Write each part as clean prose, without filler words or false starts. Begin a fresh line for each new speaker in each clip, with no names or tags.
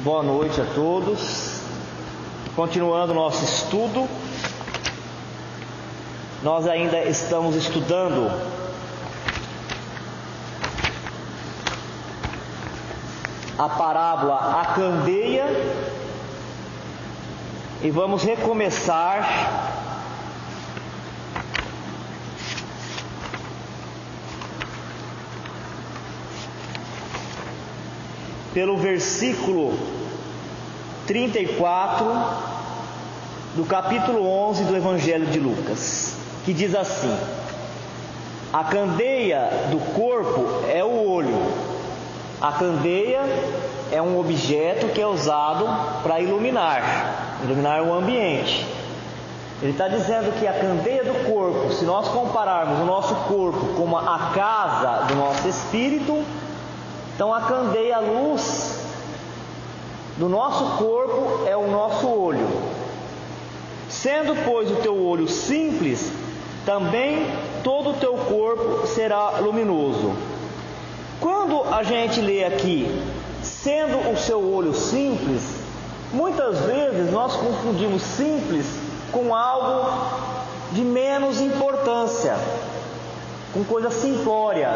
Boa noite a todos. Continuando nosso estudo, nós ainda estamos estudando a parábola A Candeia e vamos recomeçar pelo versículo 34 do capítulo 11 do Evangelho de Lucas, que diz assim: a candeia do corpo é o olho. A candeia é um objeto que é usado para iluminar o ambiente. Ele está dizendo que a candeia do corpo, se nós compararmos o nosso corpo como a casa do nosso espírito, então a candeia, a luz do nosso corpo é o nosso olho. Sendo, pois, o teu olho simples, também todo o teu corpo será luminoso. Quando a gente lê aqui, sendo o seu olho simples, muitas vezes nós confundimos simples com algo de menos importância, com coisa simplória,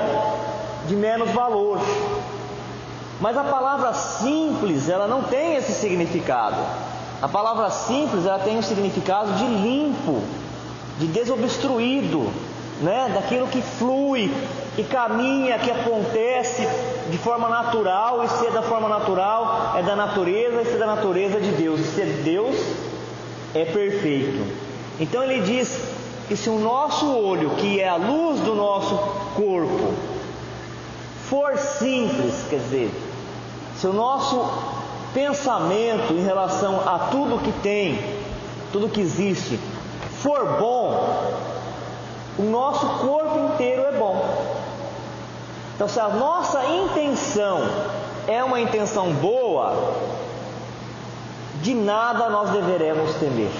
de menos valor. Mas a palavra simples, ela não tem esse significado. A palavra simples, ela tem um significado de limpo, de desobstruído, daquilo que flui, que caminha, que acontece de forma natural, e se é da forma natural, é da natureza, e se é da natureza de Deus, e se é de Deus, é perfeito. Então ele diz que se o nosso olho, que é a luz do nosso corpo, for simples, quer dizer, se o nosso pensamento em relação a tudo que tem, tudo que existe, for bom, o nosso corpo inteiro é bom. Então, se a nossa intenção é uma intenção boa, de nada nós deveremos temer.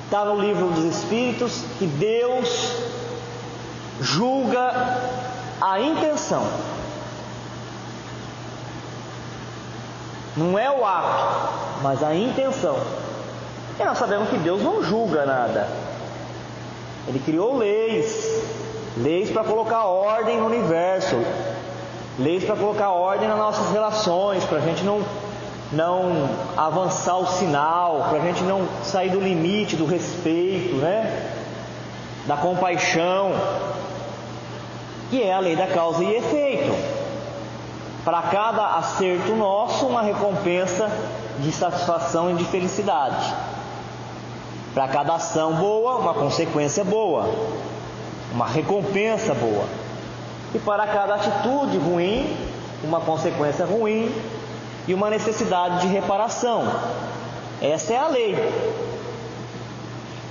Está no livro dos Espíritos que Deus julga a intenção, não é o ato, mas a intenção. E nós sabemos que Deus não julga nada. Ele criou leis para colocar ordem no universo, leis para colocar ordem nas nossas relações, para a gente não avançar o sinal, para a gente não sair do limite do respeito, da compaixão, que é a lei da causa e efeito. Para cada acerto nosso, uma recompensa de satisfação e de felicidade. Para cada ação boa, uma consequência boa, uma recompensa boa. E para cada atitude ruim, uma consequência ruim e uma necessidade de reparação. Essa é a lei.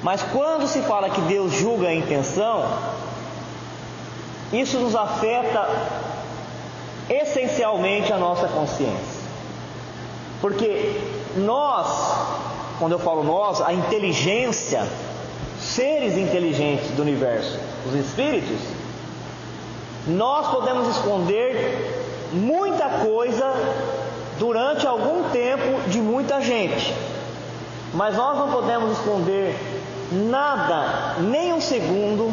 Mas quando se fala que Deus julga a intenção, isso nos afeta essencialmente a nossa consciência. Porque nós, quando eu falo nós, a inteligência, seres inteligentes do universo, os espíritos, nós podemos esconder muita coisa durante algum tempo de muita gente, mas nós não podemos esconder nada, nem um segundo,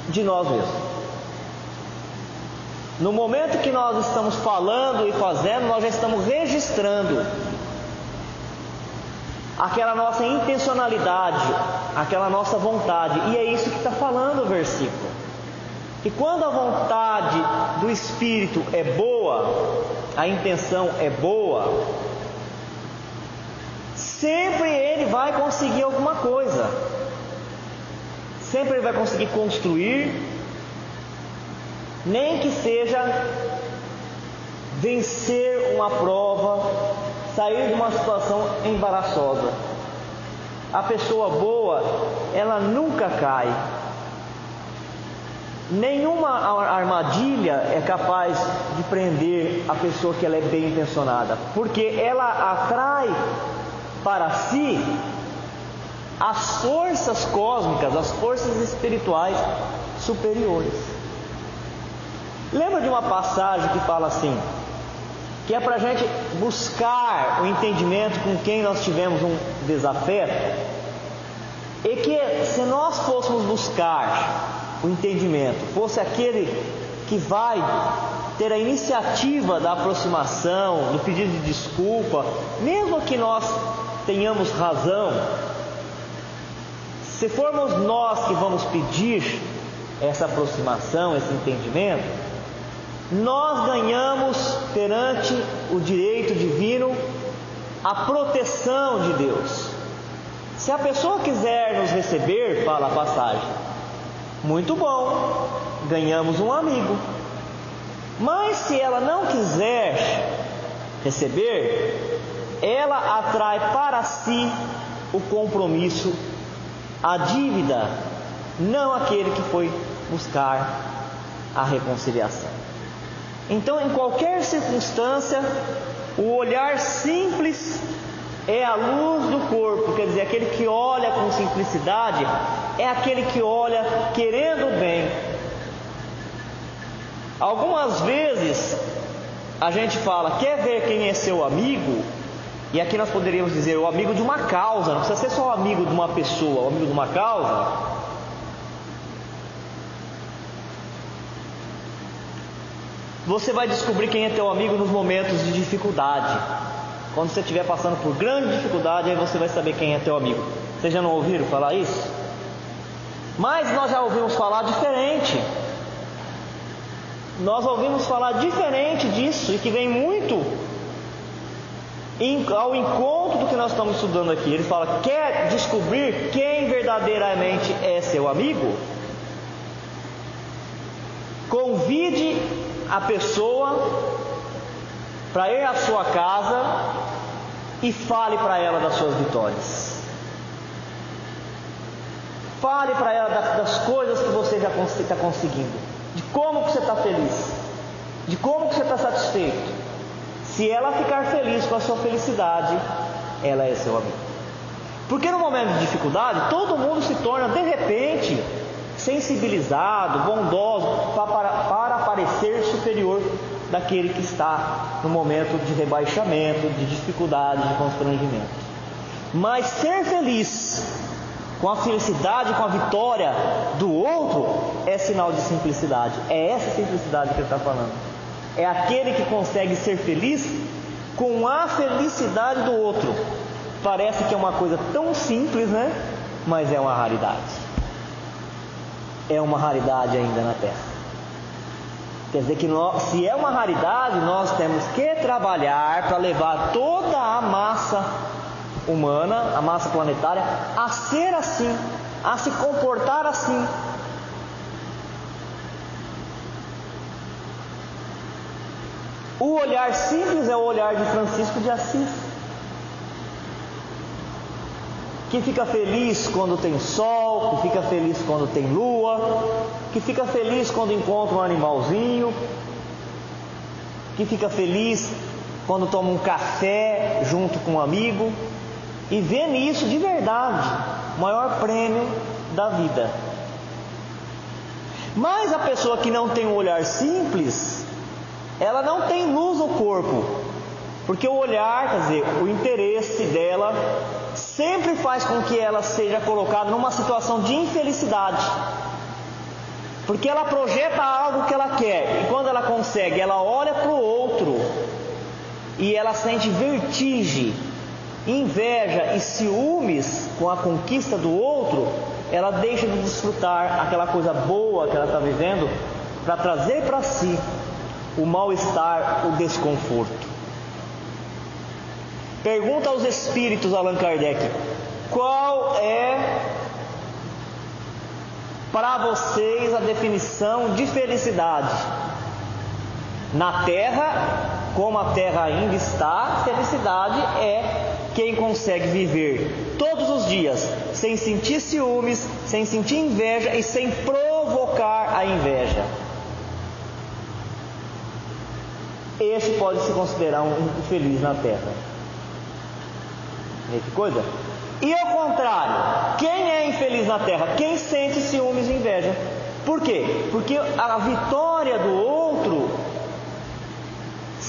de nós mesmos. No momento que nós estamos falando e fazendo, nós já estamos registrando aquela nossa intencionalidade, aquela nossa vontade. E é isso que está falando o versículo. Que quando a vontade do Espírito é boa, a intenção é boa, sempre ele vai conseguir alguma coisa. Sempre ele vai conseguir construir, nem que seja vencer uma prova, sair de uma situação embaraçosa. A pessoa boa, ela nunca cai. Nenhuma armadilha é capaz de prender a pessoa que ela é bem intencionada, porque ela atrai para si as forças cósmicas, as forças espirituais superiores. Lembra de uma passagem que fala assim: que é para a gente buscar o entendimento com quem nós tivemos um desafeto, e que se nós fôssemos buscar o entendimento, fosse aquele que vai ter a iniciativa da aproximação, do pedido de desculpa, mesmo que nós tenhamos razão, se formos nós que vamos pedir essa aproximação, esse entendimento, nós ganhamos perante o direito divino a proteção de Deus. Se a pessoa quiser nos receber, fala a passagem, muito bom, ganhamos um amigo. Mas se ela não quiser receber, ela atrai para si o compromisso, a dívida, não aquele que foi buscar a reconciliação. Então, em qualquer circunstância, o olhar simples é a luz do corpo, quer dizer, aquele que olha com simplicidade é aquele que olha querendo o bem. Algumas vezes a gente fala, quer ver quem é seu amigo? E aqui nós poderíamos dizer o amigo de uma causa, não precisa ser só o amigo de uma pessoa, o amigo de uma causa. Você vai descobrir quem é teu amigo nos momentos de dificuldade. Quando você estiver passando por grande dificuldade, aí você vai saber quem é teu amigo. Vocês já não ouviram falar isso? Mas nós já ouvimos falar diferente. Nós ouvimos falar diferente disso, e que vem muito ao encontro do que nós estamos estudando aqui. Ele fala, quer descobrir quem verdadeiramente é seu amigo? Convide a pessoa para ir à sua casa e fale para ela das suas vitórias. Fale para ela das coisas que você já está conseguindo, de como que você está feliz, de como que você está satisfeito. Se ela ficar feliz com a sua felicidade, ela é seu amigo. Porque no momento de dificuldade, todo mundo se torna de repente sensibilizado, bondoso, para parecer superior daquele que está no momento de rebaixamento, de dificuldade, de constrangimento. Mas ser feliz com a felicidade, com a vitória do outro, é sinal de simplicidade. É essa simplicidade que ele está falando. É aquele que consegue ser feliz com a felicidade do outro. Parece que é uma coisa tão simples, né? Mas é uma raridade. É uma raridade ainda na Terra. Quer dizer que se é uma raridade, nós temos que trabalhar para levar toda a massa humana, a massa planetária, a ser assim, a se comportar assim. O olhar simples é o olhar de Francisco de Assis, que fica feliz quando tem sol, que fica feliz quando tem lua, que fica feliz quando encontra um animalzinho, que fica feliz quando toma um café junto com um amigo, e vê nisso de verdade o maior prêmio da vida. Mas a pessoa que não tem um olhar simples, ela não tem luz no corpo, porque o olhar, quer dizer, o interesse dela sempre faz com que ela seja colocada numa situação de infelicidade, porque ela projeta algo que ela quer, e quando ela consegue, ela olha para o outro e ela sente vertigem, inveja e ciúmes com a conquista do outro. Ela deixa de desfrutar aquela coisa boa que ela está vivendo para trazer para si o mal-estar, o desconforto. Pergunta aos espíritos, Allan Kardec, qual é para vocês a definição de felicidade? Na Terra, como a Terra ainda está, felicidade é quem consegue viver todos os dias sem sentir ciúmes, sem sentir inveja e sem provocar a inveja. Esse pode se considerar um feliz na Terra. E que coisa? E ao contrário, quem é infeliz na Terra? Quem sente ciúmes e inveja. Por quê? Porque a vitória do outro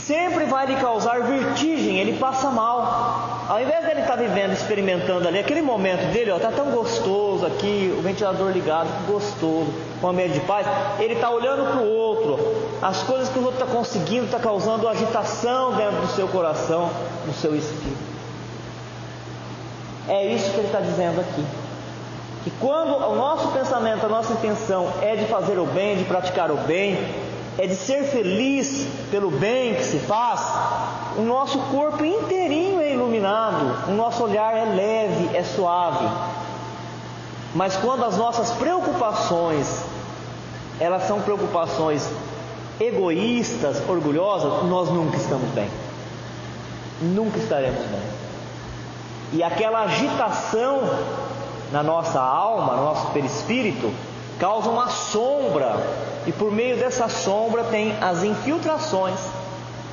sempre vai lhe causar vertigem, ele passa mal. Ao invés dele estar vivendo, experimentando ali, aquele momento dele, está tão gostoso aqui, o ventilador ligado, que gostoso, com a média de paz, ele está olhando para o outro, as coisas que o outro está conseguindo, está causando agitação dentro do seu coração, do seu espírito. É isso que ele está dizendo aqui. Que quando o nosso pensamento, a nossa intenção é de fazer o bem, de praticar o bem, é de ser feliz pelo bem que se faz, o nosso corpo inteirinho é iluminado, o nosso olhar é leve, é suave. Mas quando as nossas preocupações, elas são preocupações egoístas, orgulhosas, nós nunca estamos bem. Nunca estaremos bem. E aquela agitação na nossa alma, no nosso perispírito, causa uma sombra, e por meio dessa sombra tem as infiltrações,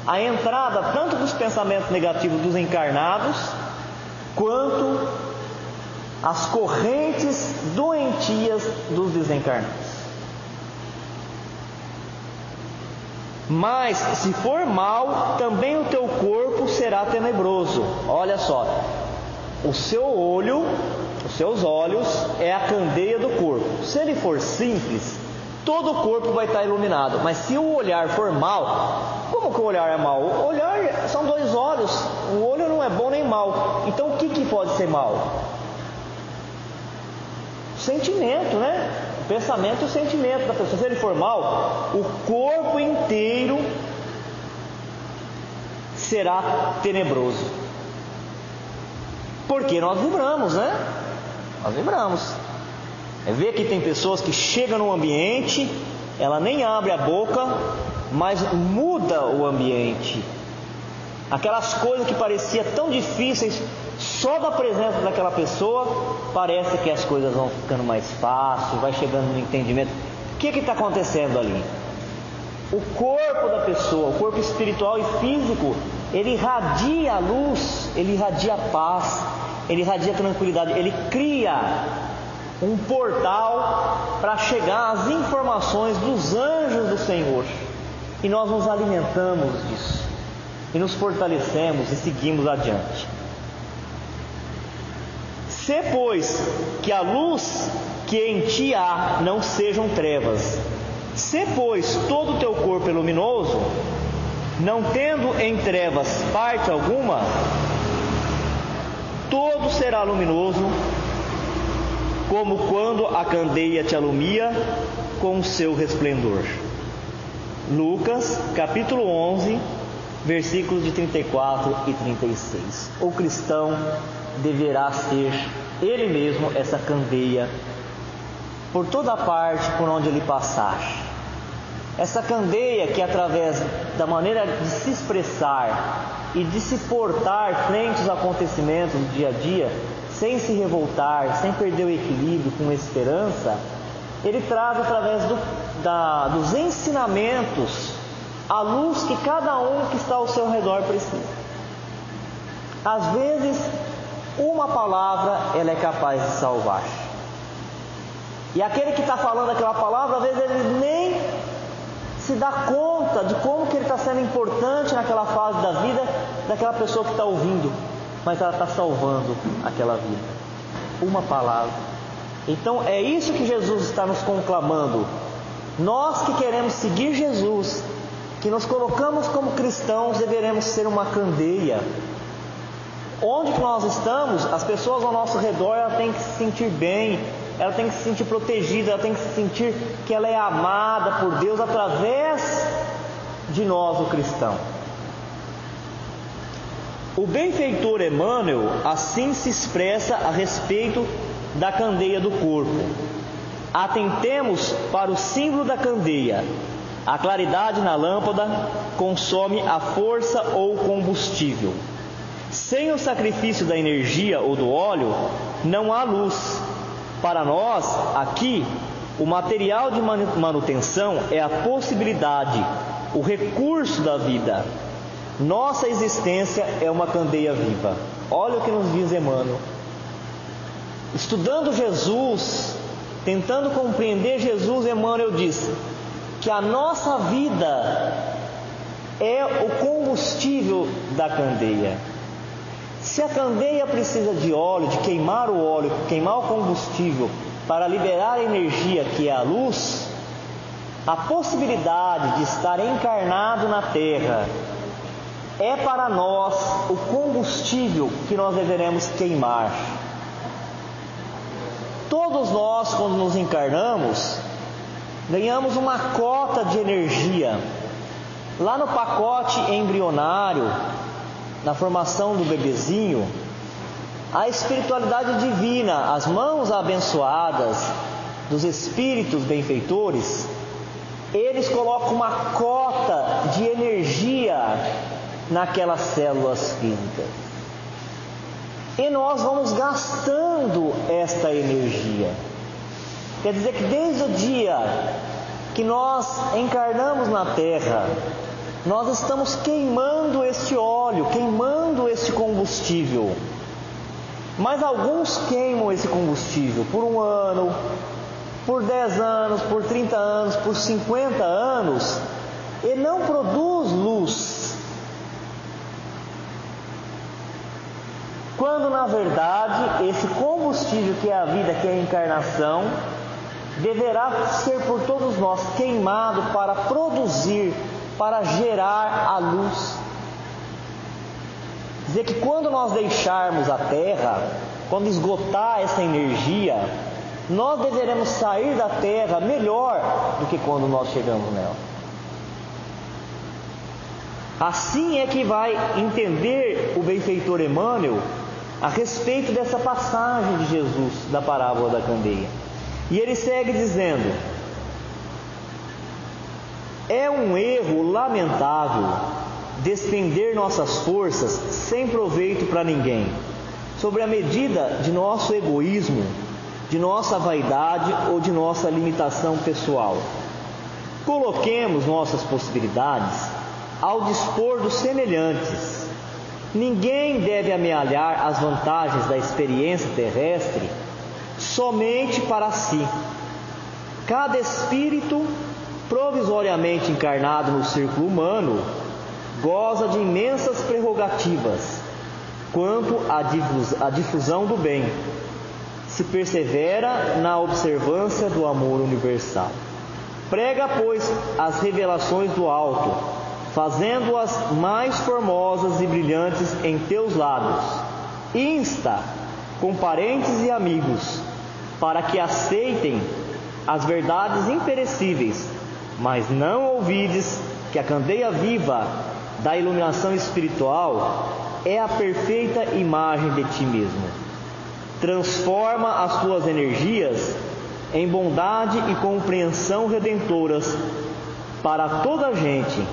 a entrada tanto dos pensamentos negativos dos encarnados, quanto as correntes doentias dos desencarnados. Mas se for mal, também o teu corpo será tenebroso. Olha só, o seu olho, os seus olhos é a candeia do corpo. Se ele for simples, todo o corpo vai estar iluminado. Mas se o olhar for mau, como que o olhar é mau? O olhar são dois olhos, o olho não é bom nem mau. Então o que pode ser mau? O sentimento, né? O pensamento e o sentimento da pessoa. Se ele for mau, o corpo inteiro será tenebroso. Porque nós vibramos, né? Nós vibramos. Vê que tem pessoas que chegam num ambiente, ela nem abre a boca, mas muda o ambiente. Aquelas coisas que pareciam tão difíceis, só da presença daquela pessoa, parece que as coisas vão ficando mais fáceis, vai chegando no entendimento. O que está acontecendo ali? O corpo da pessoa, o corpo espiritual e físico, ele irradia a luz, ele irradia a paz, ele irradia a tranquilidade, ele cria um portal para chegar às informações dos anjos do Senhor. E nós nos alimentamos disso, e nos fortalecemos e seguimos adiante. Se, pois, que a luz que em ti há não sejam trevas, se, pois, todo o teu corpo é luminoso, não tendo em trevas parte alguma, todo será luminoso, como quando a candeia te alumia com o seu resplendor. Lucas, capítulo 11, versículos de 34 e 36. O cristão deverá ser ele mesmo essa candeia por toda parte por onde ele passar. Essa candeia que, através da maneira de se expressar e de se portar frente aos acontecimentos do dia a dia, sem se revoltar, sem perder o equilíbrio, com esperança, ele traz através dos ensinamentos a luz que cada um que está ao seu redor precisa. Às vezes, uma palavra ela é capaz de salvar. E aquele que está falando aquela palavra, às vezes ele nem se dá conta de como que ele está sendo importante naquela fase da vida daquela pessoa que está ouvindo, mas ela está salvando aquela vida. Uma palavra. Então é isso que Jesus está nos conclamando. Nós que queremos seguir Jesus, que nos colocamos como cristãos, deveremos ser uma candeia. Onde que nós estamos, as pessoas ao nosso redor, ela tem que se sentir bem, ela tem que se sentir protegida, ela tem que se sentir que ela é amada por Deus através de nós, o cristão. O benfeitor Emmanuel assim se expressa a respeito da candeia do corpo. Atentemos para o símbolo da candeia. A claridade na lâmpada consome a força ou o combustível. Sem o sacrifício da energia ou do óleo, não há luz. Para nós, aqui, o material de manutenção é a possibilidade, o recurso da vida. Nossa existência é uma candeia viva. Olha o que nos diz Emmanuel. Estudando Jesus, tentando compreender Jesus, Emmanuel diz que a nossa vida é o combustível da candeia. Se a candeia precisa de óleo, de queimar o óleo, queimar o combustível para liberar a energia que é a luz, a possibilidade de estar encarnado na Terra é para nós o combustível que nós deveremos queimar. Todos nós, quando nos encarnamos, ganhamos uma cota de energia. Lá no pacote embrionário, na formação do bebezinho, a espiritualidade divina, as mãos abençoadas dos espíritos benfeitores, eles colocam uma cota de energia naquelas células físicas. E nós vamos gastando esta energia. Quer dizer que desde o dia que nós encarnamos na Terra, nós estamos queimando este óleo, queimando este combustível. Mas alguns queimam esse combustível por 1 ano, por 10 anos, por 30 anos, por 50 anos, e não produz luz. Quando na verdade esse combustível que é a vida, que é a encarnação, deverá ser por todos nós queimado para produzir, para gerar a luz. Dizer que quando nós deixarmos a Terra, quando esgotar essa energia, nós deveremos sair da Terra melhor do que quando nós chegamos nela. Assim é que vai entender o benfeitor Emmanuel a respeito dessa passagem de Jesus da parábola da candeia. E ele segue dizendo: é um erro lamentável despender nossas forças sem proveito para ninguém, sobre a medida de nosso egoísmo, de nossa vaidade ou de nossa limitação pessoal. Coloquemos nossas possibilidades ao dispor dos semelhantes. Ninguém deve amealhar as vantagens da experiência terrestre somente para si. Cada espírito provisoriamente encarnado no círculo humano goza de imensas prerrogativas quanto à difusão do bem, se persevera na observância do amor universal. Prega, pois, as revelações do alto, fazendo-as mais formosas e brilhantes em teus lábios. Insta com parentes e amigos para que aceitem as verdades imperecíveis, mas não ouvides que a candeia viva da iluminação espiritual é a perfeita imagem de ti mesmo. Transforma as tuas energias em bondade e compreensão redentoras para toda a gente,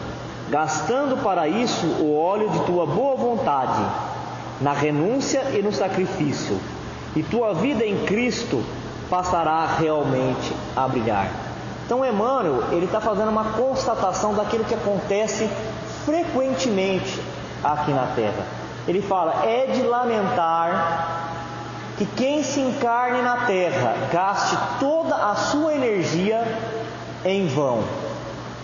gastando para isso o óleo de tua boa vontade, na renúncia e no sacrifício, e tua vida em Cristo passará realmente a brilhar. Então Emmanuel, ele está fazendo uma constatação daquilo que acontece frequentemente aqui na Terra. Ele fala: é de lamentar que quem se encarne na Terra gaste toda a sua energia em vão,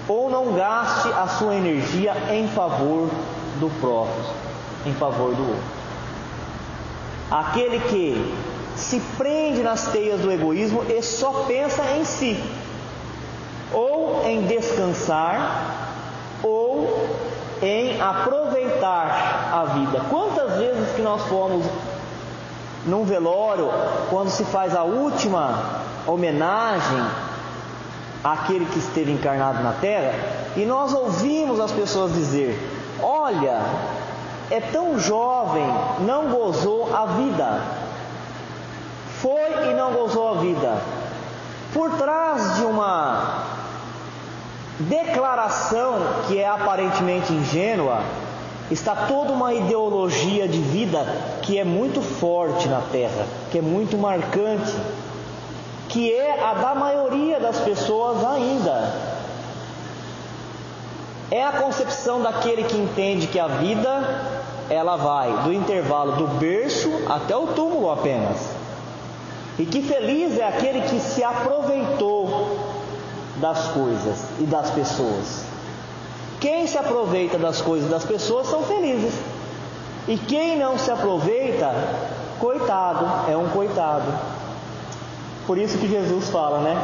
ou não gaste a sua energia em favor do próprio, em favor do outro. Aquele que se prende nas teias do egoísmo e só pensa em si, ou em descansar, ou em aproveitar a vida. Quantas vezes que nós fomos num velório, quando se faz a última homenagem àquele que esteve encarnado na Terra, e nós ouvimos as pessoas dizer: olha, é tão jovem, não gozou a vida, foi e não gozou a vida. Por trás de uma declaração que é aparentemente ingênua, está toda uma ideologia de vida que é muito forte na Terra, que é muito marcante, que é a da maioria das pessoas ainda. É a concepção daquele que entende que a vida, ela vai do intervalo do berço até o túmulo apenas. E que feliz é aquele que se aproveitou das coisas e das pessoas. Quem se aproveita das coisas das pessoas são felizes. E quem não se aproveita, coitado, é um coitado. Por isso que Jesus fala, né?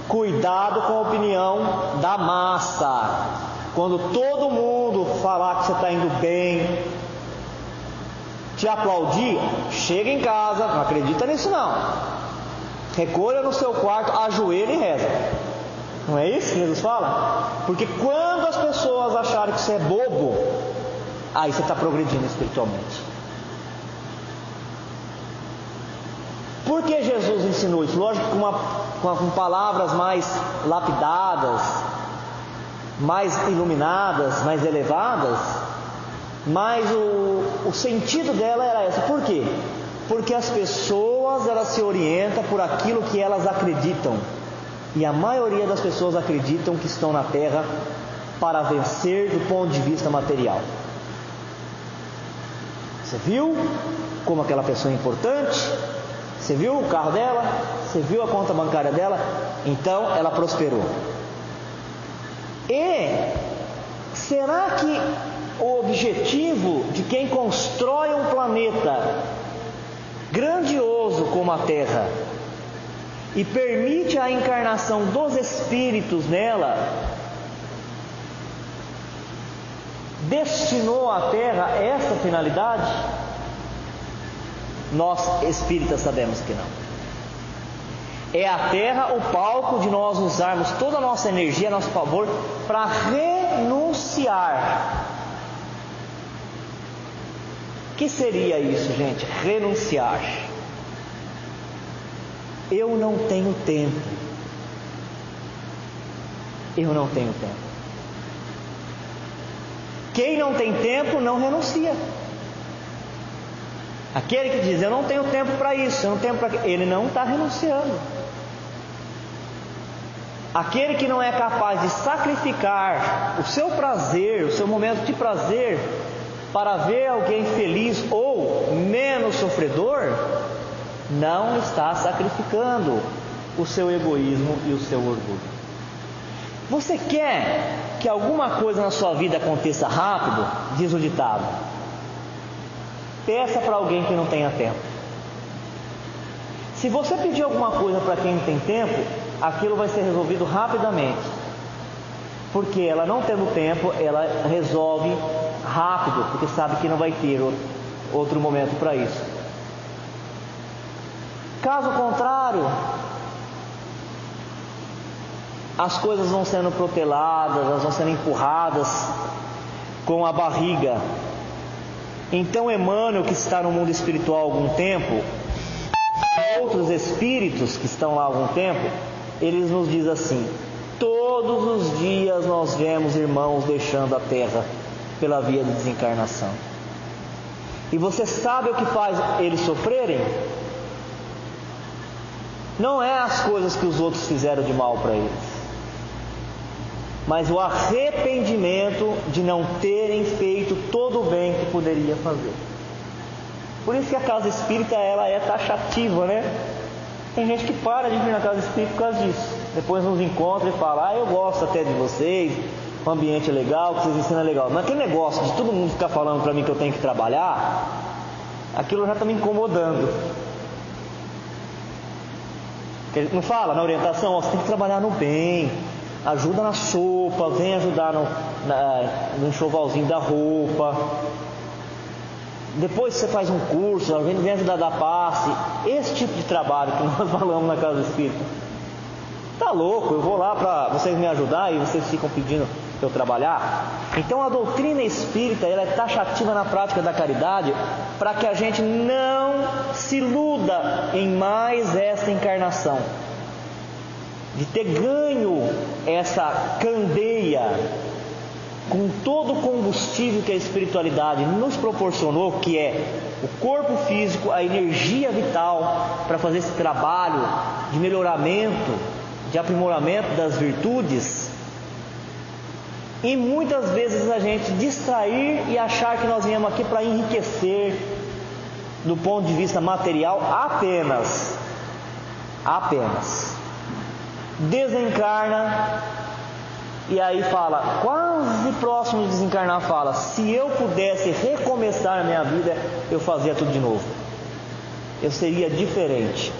Cuidado com a opinião da massa. Quando todo mundo falar que você está indo bem, te aplaudir, chega em casa, não acredita nisso não. Recolha no seu quarto, ajoelha e reza. Não é isso que Jesus fala? Porque quando as pessoas acharem que você é bobo, aí você está progredindo espiritualmente. Por que Jesus ensinou isso? Lógico, com palavras mais lapidadas, mais iluminadas, mais elevadas, mas o sentido dela era essa. Por quê? Porque as pessoas, elas se orientam por aquilo que elas acreditam. E a maioria das pessoas acreditam que estão na terra para vencer do ponto de vista material. Você viu como aquela pessoa é importante? Você viu o carro dela? Você viu a conta bancária dela? Então ela prosperou. E será que o objetivo de quem constrói um planeta grandioso como a Terra e permite a encarnação dos espíritos nela, destinou à Terra essa finalidade? Nós espíritas sabemos que não. É a Terra o palco de nós usarmos toda a nossa energia a nosso favor para renunciar. O que seria isso, gente? Renunciar. Eu não tenho tempo. Eu não tenho tempo. Quem não tem tempo não renuncia. Aquele que diz, eu não tenho tempo para isso, eu não tenho para aquilo, ele não está renunciando. Aquele que não é capaz de sacrificar o seu prazer, o seu momento de prazer, para ver alguém feliz ou menos sofredor, não está sacrificando o seu egoísmo e o seu orgulho. Você quer que alguma coisa na sua vida aconteça rápido? Diz o ditado. Peça para alguém que não tenha tempo. Se você pedir alguma coisa para quem não tem tempo, aquilo vai ser resolvido rapidamente. Porque ela não tendo tempo, ela resolve rápido, porque sabe que não vai ter outro momento para isso. Caso contrário, as coisas vão sendo proteladas, elas vão sendo empurradas com a barriga. Então Emmanuel, que está no mundo espiritual há algum tempo, outros espíritos que estão lá há algum tempo, eles nos dizem assim: todos os dias nós vemos irmãos deixando a terra pela via de desencarnação. E você sabe o que faz eles sofrerem? Não é as coisas que os outros fizeram de mal para eles, mas o arrependimento de não terem feito todo o bem que poderia fazer. Por isso que a casa espírita, ela é taxativa, né? Tem gente que para de vir na casa espírita por causa disso. Depois nos encontra e fala, eu gosto até de vocês, o ambiente é legal, o que vocês ensinam é legal. Mas aquele negócio de todo mundo ficar falando para mim que eu tenho que trabalhar, aquilo já está me incomodando. Ele não fala na orientação, você tem que trabalhar no bem, ajuda na sopa, vem ajudar no enxovalzinho da roupa, depois você faz um curso, vem ajudar a dar passe. Esse tipo de trabalho que nós falamos na casa espírita. Tá louco, eu vou lá para vocês me ajudar e vocês ficam pedindo para eu trabalhar? Então a doutrina espírita, ela é taxativa na prática da caridade, para que a gente não se iluda em mais essa encarnação, de ter ganho essa candeia com todo o combustível que a espiritualidade nos proporcionou, que é o corpo físico, a energia vital para fazer esse trabalho de melhoramento, de aprimoramento das virtudes, e muitas vezes a gente distrair e achar que nós viemos aqui para enriquecer do ponto de vista material apenas desencarna, E aí fala, quase próximo de desencarnar, fala: se eu pudesse recomeçar a minha vida, eu fazia tudo de novo, eu seria diferente.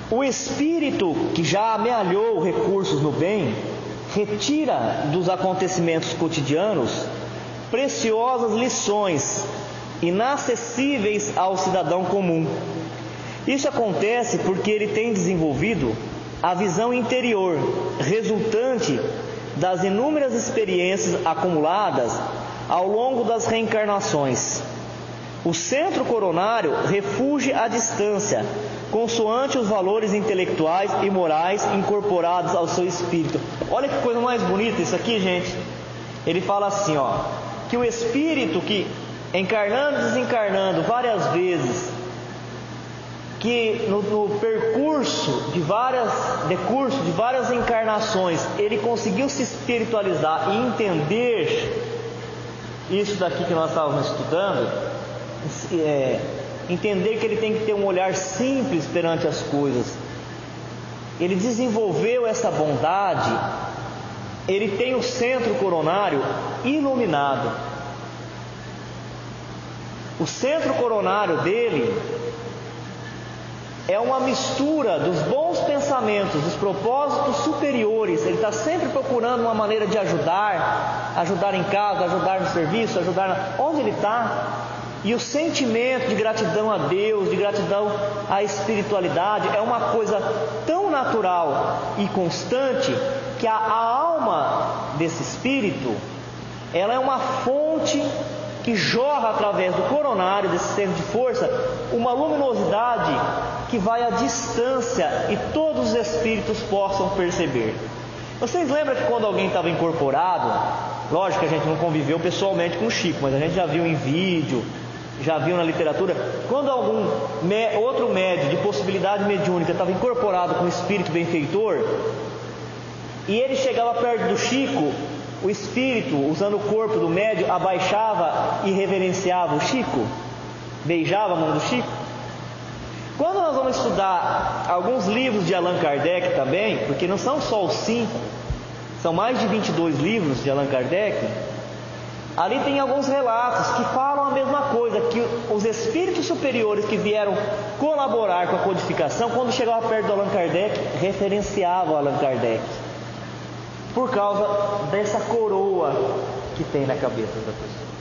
O espírito que já amealhou recursos no bem, retira dos acontecimentos cotidianos preciosas lições inacessíveis ao cidadão comum. Isso acontece porque ele tem desenvolvido a visão interior, resultante das inúmeras experiências acumuladas ao longo das reencarnações. O centro coronário refugia a distância, consoante os valores intelectuais e morais incorporados ao seu espírito. Olha que coisa mais bonita isso aqui, gente. Ele fala assim, que o espírito que, encarnando e desencarnando várias vezes, que no percurso de várias encarnações, ele conseguiu se espiritualizar e entender isso daqui que nós estávamos estudando, entender que ele tem que ter um olhar simples perante as coisas. Ele desenvolveu essa bondade, ele tem o centro coronário iluminado. O centro coronário dele é uma mistura dos bons pensamentos, dos propósitos superiores. Ele está sempre procurando uma maneira de ajudar em casa, ajudar no serviço, onde ele está. E o sentimento de gratidão a Deus, de gratidão à espiritualidade, é uma coisa tão natural e constante que a alma desse espírito, ela é uma fonte que jorra através do coronário, desse centro de força, uma luminosidade que vai à distância e todos os espíritos possam perceber. Vocês lembram que quando alguém estava incorporado, lógico que a gente não conviveu pessoalmente com o Chico, mas a gente já viu em vídeo, já viu na literatura, quando algum outro médium de possibilidade mediúnica estava incorporado com o espírito benfeitor, e ele chegava perto do Chico, o espírito, usando o corpo do médium, abaixava e reverenciava o Chico, beijava a mão do Chico. Quando nós vamos estudar alguns livros de Allan Kardec também, porque não são só os 5, são mais de 22 livros de Allan Kardec, ali tem alguns relatos que falam a mesma coisa, que os espíritos superiores que vieram colaborar com a codificação, quando chegavam perto do Allan Kardec, referenciavam Allan Kardec, por causa dessa coroa que tem na cabeça da pessoa.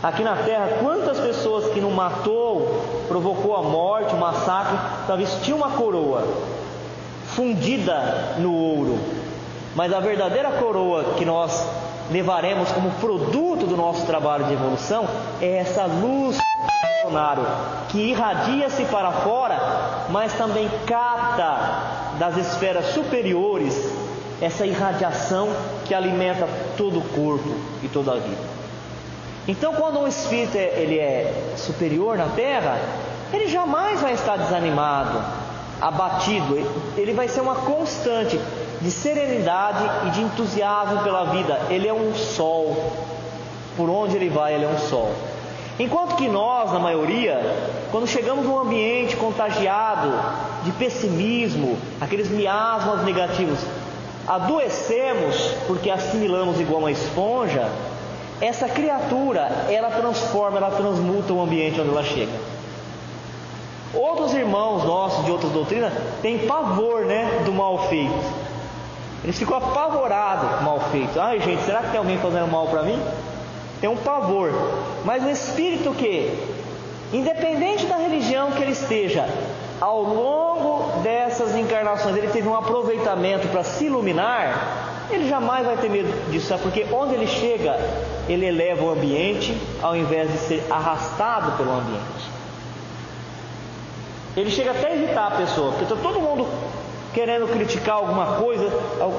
Aqui na Terra, quantas pessoas que não matou, provocou a morte, o massacre, talvez tinha uma coroa fundida no ouro, mas a verdadeira coroa que nós levaremos como produto do nosso trabalho de evolução é essa luz coronário que irradia-se para fora, mas também capta das esferas superiores essa irradiação que alimenta todo o corpo e toda a vida. Então, quando um espírito ele é superior na Terra, ele jamais vai estar desanimado, abatido. Ele vai ser uma constante de serenidade e de entusiasmo pela vida. Ele é um sol. Por onde ele vai, ele é um sol. Enquanto que nós, na maioria, quando chegamos num ambiente contagiado de pessimismo, aqueles miasmas negativos, adoecemos porque assimilamos igual uma esponja. Essa criatura, ela transforma, ela transmuta o ambiente onde ela chega. Outros irmãos nossos de outras doutrinas têm pavor, do mal feito. Eles ficam apavorados com o mal feito. Ai, gente, será que tem alguém fazendo mal para mim? Tem um pavor. Mas o espírito que, independente da religião que ele esteja, ao longo dessas encarnações ele teve um aproveitamento para se iluminar, ele jamais vai ter medo disso, sabe? Porque onde ele chega, ele eleva o ambiente ao invés de ser arrastado pelo ambiente. Ele chega até a irritar a pessoa, porque está todo mundo querendo criticar alguma coisa,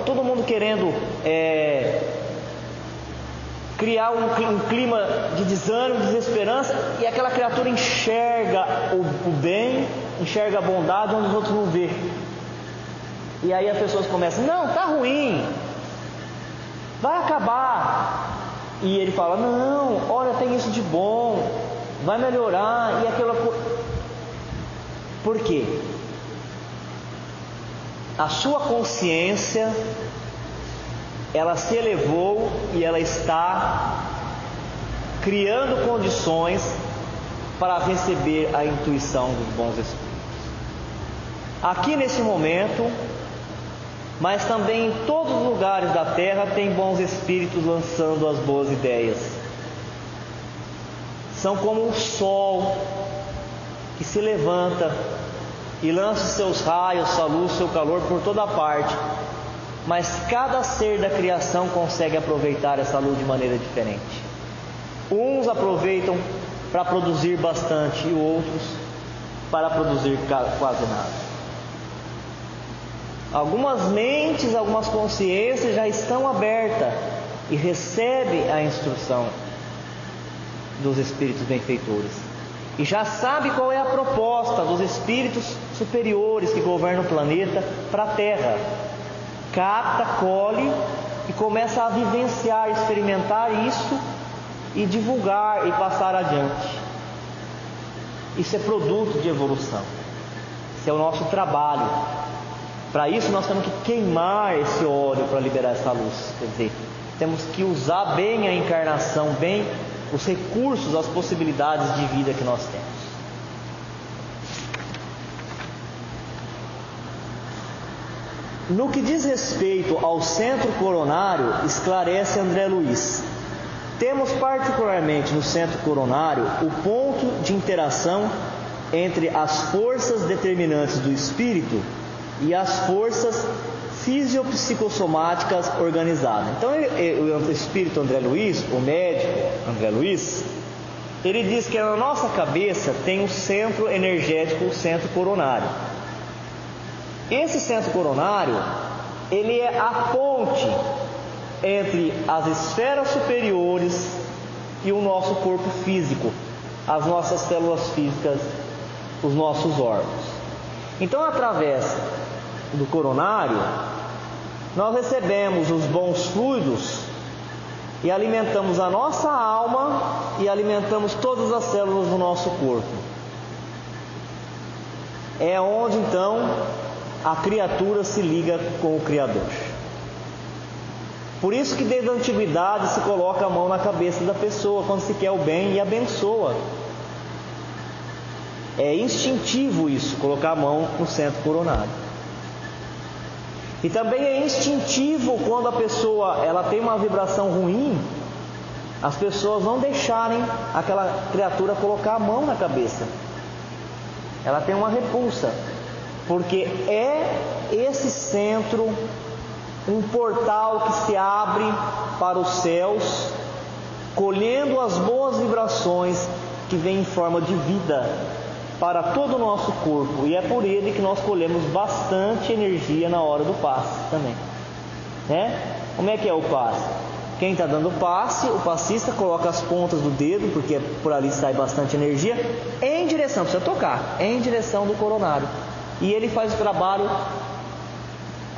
todo mundo querendo criar um clima de desânimo, desesperança, e aquela criatura enxerga o bem, enxerga a bondade onde os outros não vê. E aí as pessoas começam: não, está ruim, vai acabar. E ele fala: não, olha, tem isso de bom, vai melhorar. E aquela... Por quê? a sua consciência, ela se elevou e ela está criando condições para receber a intuição dos bons espíritos. Aqui nesse momento, mas também em todos os lugares da terra, tem bons espíritos lançando as boas ideias. São como o sol que se levanta e lança seus raios, sua luz, seu calor por toda parte, mas cada ser da criação consegue aproveitar essa luz de maneira diferente. Uns aproveitam para produzir bastante e outros para produzir quase nada. Algumas mentes, algumas consciências já estão abertas e recebem a instrução dos espíritos benfeitores e já sabe qual é a proposta dos espíritos superiores que governam o planeta para a Terra. Capta, colhe e começa a vivenciar, experimentar isso e divulgar e passar adiante. Isso é produto de evolução. Isso é o nosso trabalho. Para isso nós temos que queimar esse óleo para liberar essa luz. Quer dizer, temos que usar bem a encarnação, bem os recursos, as possibilidades de vida que nós temos. No que diz respeito ao centro coronário, esclarece André Luiz. Temos particularmente no centro coronário o ponto de interação entre as forças determinantes do espírito e as forças fisiopsicossomáticas organizadas. Então o espírito André Luiz, o médico André Luiz, ele diz que na nossa cabeça tem um centro energético, o centro coronário. Esse centro coronário, ele é a ponte entre as esferas superiores e o nosso corpo físico, as nossas células físicas, os nossos órgãos. Então, através do coronário, nós recebemos os bons fluidos e alimentamos a nossa alma e alimentamos todas as células do nosso corpo. É onde então a criatura se liga com o Criador. Por isso que desde a antiguidade se coloca a mão na cabeça da pessoa quando se quer o bem e abençoa. É instintivo isso, colocar a mão no centro coronário. E também é instintivo quando a pessoa ela tem uma vibração ruim, as pessoas não deixarem aquela criatura colocar a mão na cabeça. Ela tem uma repulsa, porque é esse centro um portal que se abre para os céus, colhendo as boas vibrações que vêm em forma de vida para todo o nosso corpo, e é por ele que nós colhemos bastante energia na hora do passe também, né? Como é que é o passe? Quem está dando passe, o passista coloca as pontas do dedo, porque por ali sai bastante energia, em direção, precisa tocar, em direção do coronário, e ele faz o trabalho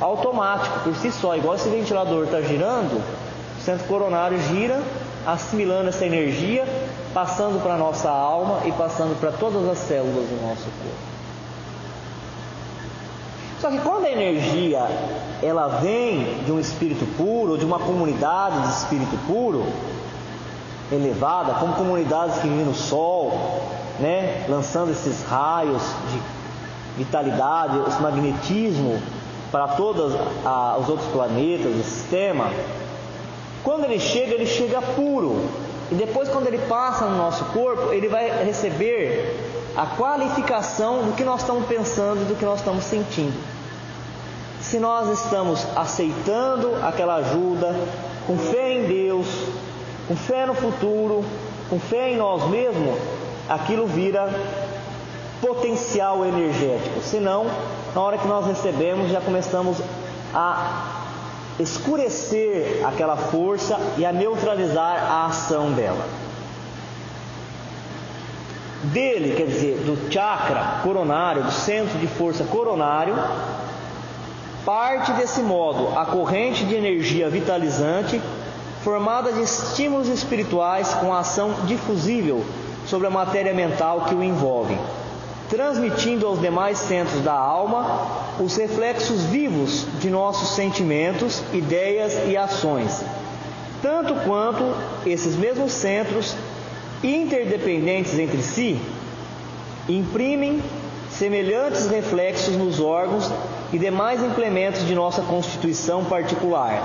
automático, por si só, igual esse ventilador está girando, o centro coronário gira, assimilando essa energia, passando para a nossa alma e passando para todas as células do nosso corpo. Só que quando a energia ela vem de um espírito puro, ou de uma comunidade de espírito puro, elevada, como comunidades que vivem no sol, né, lançando esses raios de vitalidade, esse magnetismo para todos os outros planetas do sistema, quando ele chega puro. E depois, quando ele passa no nosso corpo, ele vai receber a qualificação do que nós estamos pensando e do que nós estamos sentindo. Se nós estamos aceitando aquela ajuda, com fé em Deus, com fé no futuro, com fé em nós mesmos, aquilo vira potencial energético. Senão, na hora que nós recebemos, já começamos a escurecer aquela força e a neutralizar a ação dela. Dele, quer dizer, do chakra coronário, do centro de força coronário, parte desse modo a corrente de energia vitalizante, formada de estímulos espirituais com ação difusível sobre a matéria mental que o envolve. transmitindo aos demais centros da alma os reflexos vivos de nossos sentimentos, ideias e ações, tanto quanto esses mesmos centros, interdependentes entre si, imprimem semelhantes reflexos nos órgãos e demais implementos de nossa constituição particular,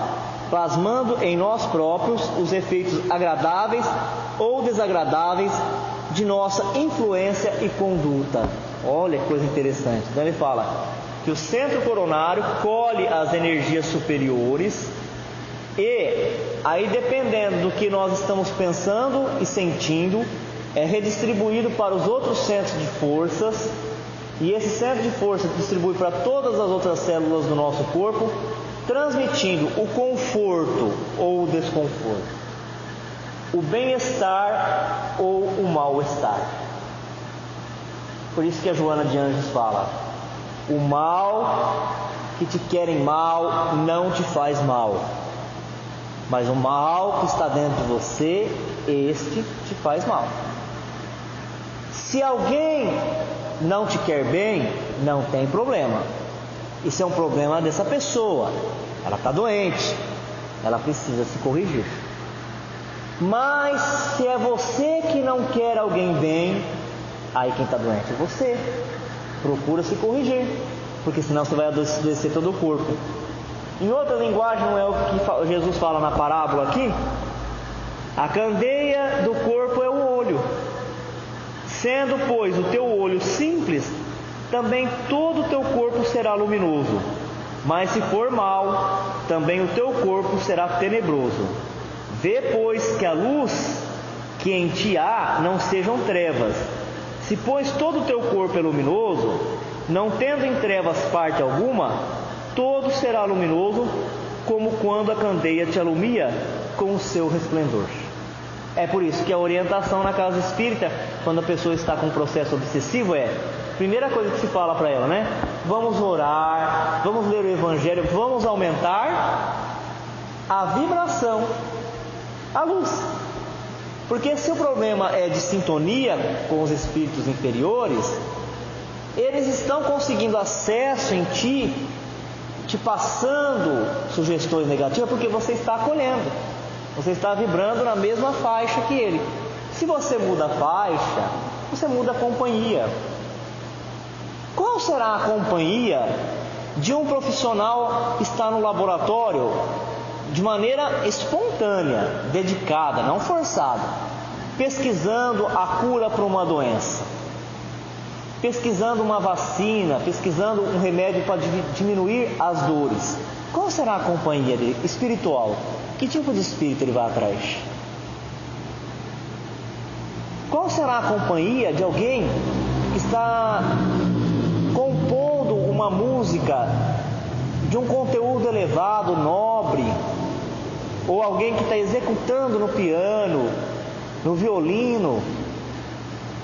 plasmando em nós próprios os efeitos agradáveis ou desagradáveis de nossa influência e conduta. Olha que coisa interessante. Então ele fala que o centro coronário colhe as energias superiores e aí, dependendo do que nós estamos pensando e sentindo, é redistribuído para os outros centros de forças, e esse centro de força distribui para todas as outras células do nosso corpo, transmitindo o conforto ou o desconforto, o bem-estar ou o mal-estar. Por isso que a Joana de Anjos fala: o mal que te querem mal não te faz mal, mas o mal que está dentro de você, este te faz mal. Se alguém não te quer bem, não tem problema. Isso é um problema dessa pessoa. Ela está doente, ela precisa se corrigir. Mas se é você que não quer alguém bem, aí quem está doente é você. Procura se corrigir, porque senão você vai adoecer todo o corpo. Em outra linguagem, não é o que Jesus fala na parábola aqui? A candeia do corpo é o olho. Sendo, pois, o teu olho simples, também todo o teu corpo será luminoso. Mas se for mau, também o teu corpo será tenebroso. Vê, pois, que a luz que em ti há não sejam trevas. Se, pois, todo o teu corpo é luminoso, não tendo em trevas parte alguma, todo será luminoso, como quando a candeia te alumia com o seu resplendor. É por isso que a orientação na casa espírita, quando a pessoa está com um processo obsessivo, é: primeira coisa que se fala para ela, né? Vamos orar, vamos ler o Evangelho, vamos aumentar a vibração, a luz. Porque se o problema é de sintonia com os espíritos inferiores, eles estão conseguindo acesso em ti, te passando sugestões negativas, porque você está acolhendo, você está vibrando na mesma faixa que ele. Se você muda a faixa, você muda a companhia. Qual será a companhia de um profissional que está no laboratório de maneira espontânea, dedicada, não forçada, pesquisando a cura para uma doença, pesquisando uma vacina, pesquisando um remédio para diminuir as dores? Qual será a companhia dele? Espiritual. Que tipo de espírito ele vai atrás? Qual será a companhia de alguém que está compondo uma música de um conteúdo elevado, nobre, ou alguém que está executando no piano, no violino,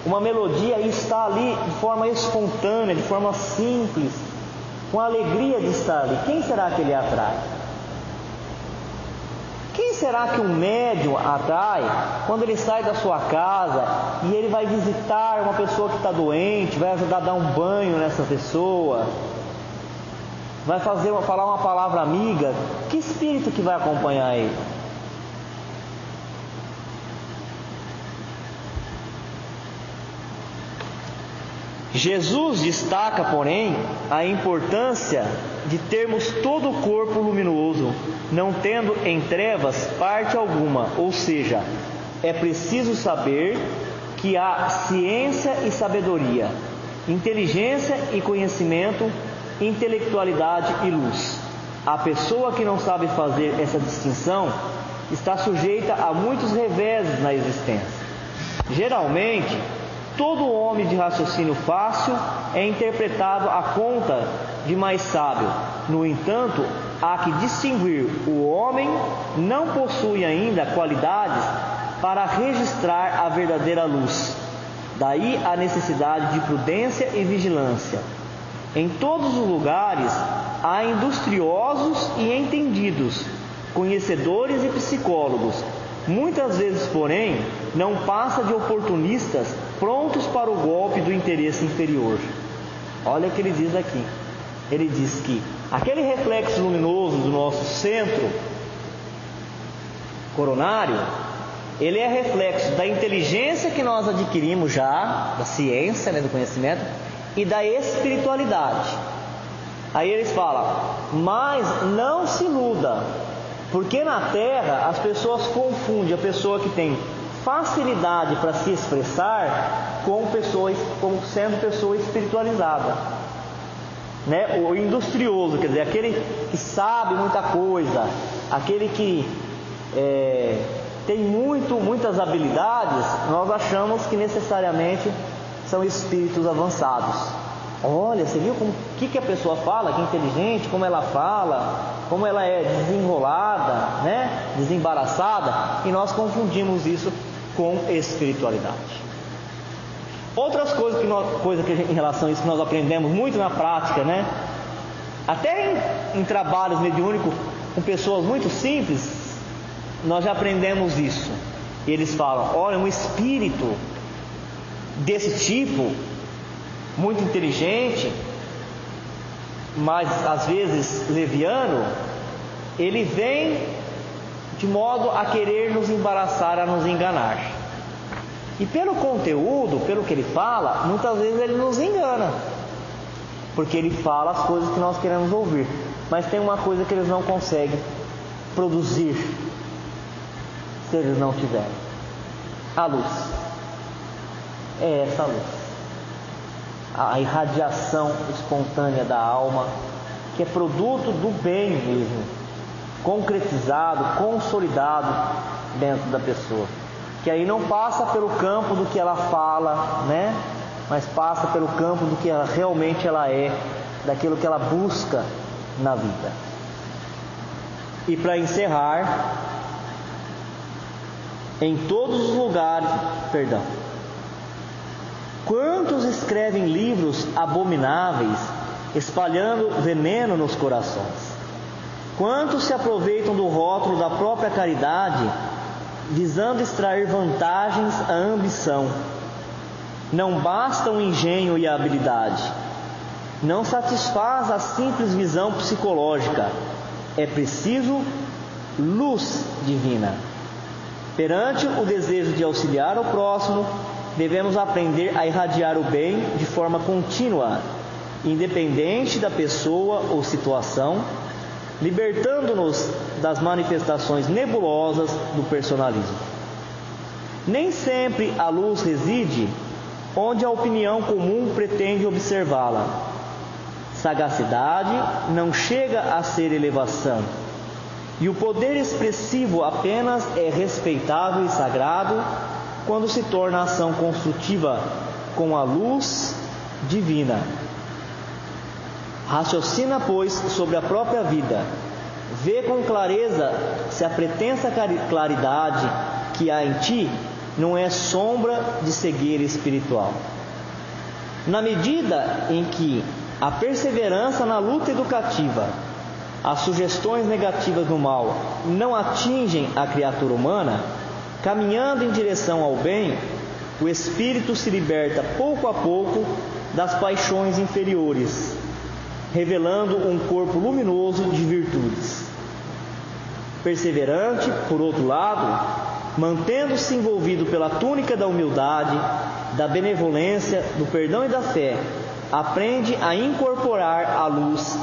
uma melodia e está ali de forma espontânea, de forma simples, com a alegria de estar ali? Quem será que ele atrai? Quem será que um médium atrai quando ele sai da sua casa e ele vai visitar uma pessoa que está doente, vai ajudar a dar um banho nessa pessoa, vai falar uma palavra amiga? Que espírito que vai acompanhar ele? Jesus destaca, porém, a importância de termos todo o corpo luminoso, não tendo em trevas parte alguma. Ou seja, é preciso saber que há ciência e sabedoria, inteligência e conhecimento, intelectualidade e luz. A pessoa que não sabe fazer essa distinção está sujeita a muitos reveses na existência. Geralmente, todo homem de raciocínio fácil é interpretado à conta de mais sábio. No entanto, há que distinguir: o homem não possui ainda qualidades para registrar a verdadeira luz. Daí a necessidade de prudência e vigilância. Em todos os lugares há industriosos e entendidos, conhecedores e psicólogos. Muitas vezes, porém, não passa de oportunistas prontos para o golpe do interesse inferior. Olha o que ele diz aqui. Ele diz que aquele reflexo luminoso do nosso centro coronário, ele é reflexo da inteligência que nós adquirimos já, da ciência, do conhecimento, e da espiritualidade. Aí eles falam, mas não se iluda, porque na Terra as pessoas confundem a pessoa que tem facilidade para se expressar como sendo pessoa espiritualizada, O industrioso, quer dizer, aquele que sabe muita coisa, aquele que tem muitas habilidades, nós achamos que necessariamente são espíritos avançados. Olha, você viu o que a pessoa fala, que inteligente, como ela fala, como ela é desenrolada, desembaraçada, e nós confundimos isso com espiritualidade. Outras coisas em relação a isso que nós aprendemos muito na prática, até em trabalhos mediúnicos com pessoas muito simples, nós já aprendemos isso. E eles falam, olha, um espírito desse tipo, muito inteligente, mas às vezes leviano, ele vem de modo a querer nos embaraçar, a nos enganar. E pelo conteúdo, pelo que ele fala, muitas vezes ele nos engana, porque ele fala as coisas que nós queremos ouvir, mas tem uma coisa que eles não conseguem produzir se eles não tiverem: a luz. É essa luz, a irradiação espontânea da alma, que é produto do bem mesmo, concretizado, consolidado dentro da pessoa, que aí não passa pelo campo do que ela fala, mas passa pelo campo do que realmente ela é, daquilo que ela busca na vida. E para encerrar, em todos os lugares, quantos escrevem livros abomináveis, espalhando veneno nos corações? Quantos se aproveitam do rótulo da própria caridade, visando extrair vantagens à ambição? Não basta o engenho e a habilidade, não satisfaz a simples visão psicológica, é preciso luz divina. Perante o desejo de auxiliar o próximo, devemos aprender a irradiar o bem de forma contínua, independente da pessoa ou situação, libertando-nos das manifestações nebulosas do personalismo. Nem sempre a luz reside onde a opinião comum pretende observá-la. Sagacidade não chega a ser elevação, e o poder expressivo apenas é respeitável e sagrado quando se torna ação construtiva com a luz divina. Raciocina, pois, sobre a própria vida, vê com clareza se a pretensa claridade que há em ti não é sombra de cegueira espiritual. Na medida em que a perseverança na luta educativa, as sugestões negativas do mal não atingem a criatura humana, caminhando em direção ao bem, o espírito se liberta pouco a pouco das paixões inferiores, revelando um corpo luminoso de virtudes. Perseverante, por outro lado, mantendo-se envolvido pela túnica da humildade, da benevolência, do perdão e da fé, aprende a incorporar a luz